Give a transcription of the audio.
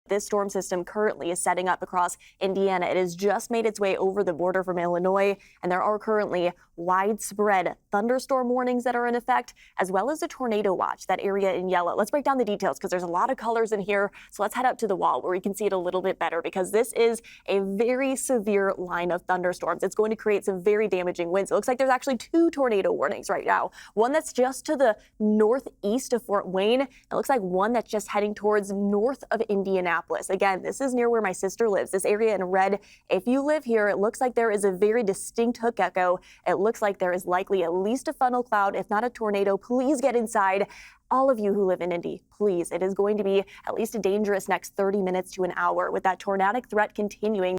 This storm system currently is setting up across Indiana. It has just made its way over the border from Illinois, and there are currently widespread thunderstorm warnings that are in effect, as well as a tornado watch, that area in yellow. Let's break down the details because there's a lot of colors in here. So let's head up to the wall where we can see it a little bit better, because this is a very severe line of thunderstorms. It's going to create some very damaging winds. It looks like there's actually 2 tornado warnings right now. One that's just to the northeast of Fort Wayne. It looks like one that's just heading towards north of Indianapolis. Again, this is near where my sister lives, this area in red. If you live here, it looks like there is a very distinct hook echo. It looks like there is likely at least a funnel cloud, if not a tornado. Please get inside. All of you who live in Indy, please. It is going to be at least a dangerous next 30 minutes to an hour with that tornadic threat continuing.